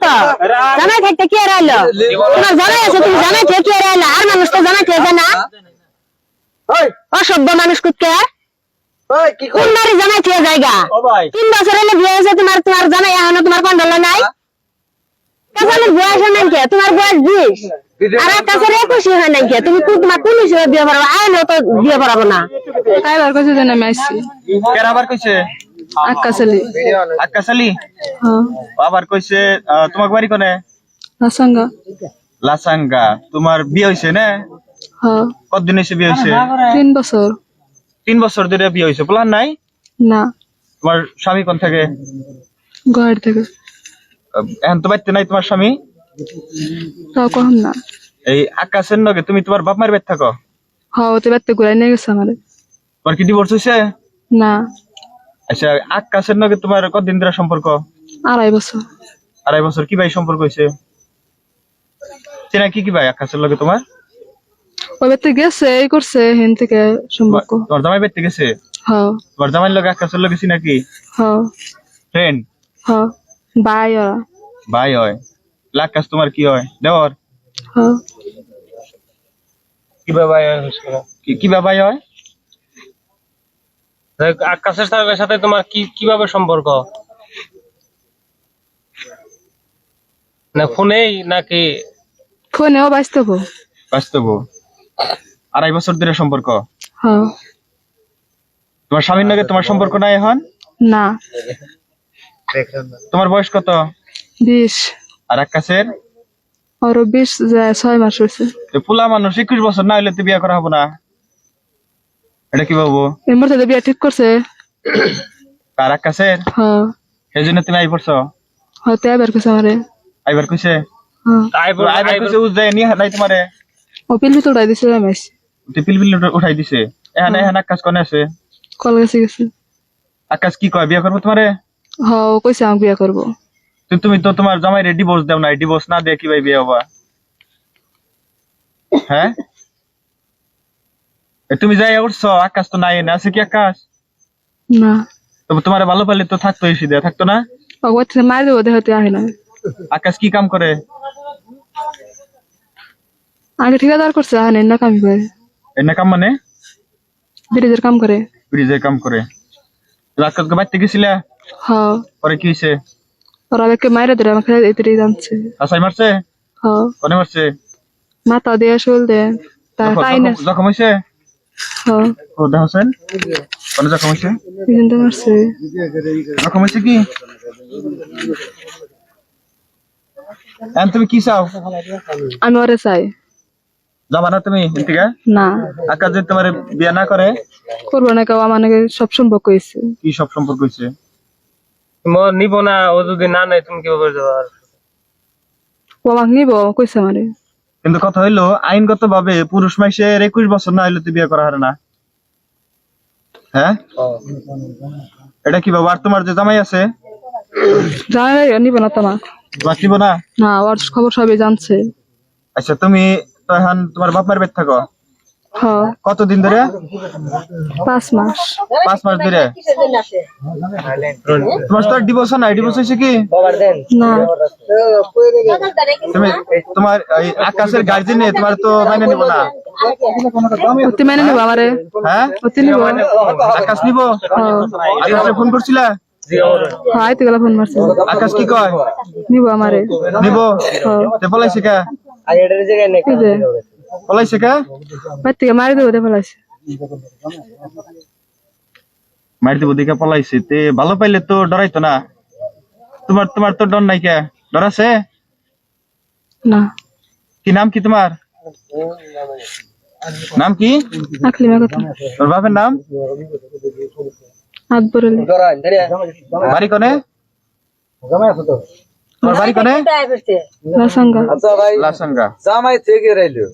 তো জামাই থাকতে কি আর আইলো তোমার জামাই আছে তুমি জামাই থেকে কি আর আইলো আর মানুষ তো জামাই থেকে না অসভ্য মানুষ কুতকে কোন বাড়ি জামাই থেকে জায়গা 3 বছর হলে বিয়ে হয়েছে তোমার তোমার জামাই এখনো তোমার কন্ডল নাই কাজের বয়স নাই কে তোমার বয়স 20 আর কাজের 21 হয় নাই কে তুমি তোমার পুলিশ হয়ে বিয়ে পড়াবো আইলো তো বিয়ে পড়াবো না তাই বার কইছে যে আমি আইছি কেরা আবার কইছে আক্কাশালী আক্কাশালী হ্যাঁ আবার কইছে তোমার বাড়ি কোনে লাসাঙ্গা লাসাঙ্গা তোমার বিয়ে হইছে না হ্যাঁ কতদিন হইছে বিয়ে হইছে 3 বছর 3 বছর ধরে বিয়ে হইছে প্ল্যান নাই না তোমার স্বামী কোন থাকে ঘর থেকে এখন তো বাইতে নাই তোমার স্বামী তাও কম না এই আকাশের নগে তুমি তোমার বাপ মায়ের বাড়ি থাকো হ্যাঁ ওতে বাড়তে ঘুরাই নিয়ে গেছে আমারে তোমার কি ডিভোর্স হইছে না আচ্ছা আকাশের নগে তোমার কতদিন ধরে সম্পর্ক 2.5 বছর 2.5 বছর কি ভাই সম্পর্ক হইছে চেনা কি ভাই আকাশের লগে তোমার ওই বাড়তে গেছে এই করছে হেন থেকে সম্পর্ক তোমার জামাই বাড়তে গেছে হ্যাঁ তোমার জামাইয়ের লগে আকাশের লগে চিনা কি হ্যাঁ ফ্রেন্ড হ্যাঁ বাই ওরা ভাই হয় আকাশ তোমার কি হয় দেওর হ্যাঁ কিভাবে ভাই কি ভাই হয় আকাশের সাথে তোমার কিভাবে সম্পর্ক না ফোনেই নাকি ফোনেও বাঁচতেব বাস্তব 2.5 বছর ধরে সম্পর্ক হ্যাঁ তোমার স্বামীর লগে তোমার সম্পর্ক নাই এখন না তোমার বয়স কত 20 আর আকাশের আরো 20 যায় 6 মাস হয়েছে পোলা মানুষ 21 বছর না হইলে তো বিয়ে করা হবো না এটা কি ভাবো এর মধ্যে বিয়ে ঠিক করছে আর আকাশের হ্যাঁ সেই জন্য তুমি আই পড়ছো হতে এবার কইছে আমারে আইবার কইছে হ্যাঁ আইবার কইছে উজায় নিয়ে নাই তোমারে ও পিল ভিতর উড়াই দিছে আমি আইছি পিল উঠাই দিছে এখানে আকাশ কোনে আছে কল গেছে আকাশ কি কয় বিয়ে করবো তোমারে হ্যাঁ ও কইছে আমি বিয়ে করব তুমি তো তোমার জামাইরে ডিভোর্স দাও না ডিভোর্স না দিয়ে কি ভাই বিয়ে হবা হ্যাঁ তুমি যাই উঠছো আকাশ তো নাই না আছে কি আকাশ না তবে তোমার ভালো পাইলে তো থাকতো এসে দেয়া থাকতো না ও ওতে মার দেব দেহতে আহে না আকাশ কি কাম করে আগে ঠিকাদার করছে আহে না কাম করে এর না কাম মানে ব্রিজের কাম করে ব্রিজের কাম করে আকাশকে বাইতে গেছিলে হ্যাঁ পরে কি হয়েছে ওরা আমাকে মাইরে ধরে আমাকে এতে জানছে আসাই মারছে হ্যাঁ কোনে মারছে মাথা দিয়ে শুল দে তাই না জখম হয়েছে হ্যাঁ ও দেখাছেন কোনে জখম হয়েছে কিন্তু মারছে জখম হয়েছে কি এখন তুমি কি চাও আমি ওরে চাই যাবা না তুমি ঠিক না আকাশ যদি তোমার বিয়ে না করে করবো না কেউ আমার সব সম্পর্ক হয়েছে কি সব সম্পর্ক হয়েছে নিব না ও যদি না নেয় তুমি কিভাবে যাবা ও আমাকে নিব কইছে আমারে কিন্তু কথা হইলো আইনগত ভাবে পুরুষ মানুষের 21 বছর না হইলে তো বিয়ে করা হারে না হ্যাঁ এটা কি বাবা আর তোমার যে জামাই আছে জানাই নিব না তোমার বাঁচিব না না ওর খবর সবই জানছে আচ্ছা তুমি তো এখন তোমার বাপ মার বেদ থাকো হ্যাঁ কতদিন ধরে 5 মাস 5 মাস ধরে তোমার তো ডিভোর্স নাই ডিভোর্স হয়েছে কি না তুমি তোমার এই আকাশের গার্জিয়ান নেই তোমার তো মাইনে নিব না অতি মেনে নিব আমারে হ্যাঁ অতি নিব আকাশ নিব আকাশে ফোন করছিলা হ্যাঁ আইতে গেলা ফোন মারছে আকাশ কি কয় নিব আমারে নিব তে বলাইছে কে কি যে বলাইছে কে বাড়ি থেকে মারি দেবো ফেলাইছে মারি দেবো দিকে পলাইছে তে ভালো পাইলে তো ডরাইতো না তোমার তোমার তো ডর নাই কে ডর আছে না কি নাম কি তোমার নাম কি আকলিমা কথা তোর বাপের নাম আকবর আলী বাড়ি কোনে তোমার বাড়ি কোনে লাসাঙ্গা লাসাঙ্গা জামাই থেকে রাইলো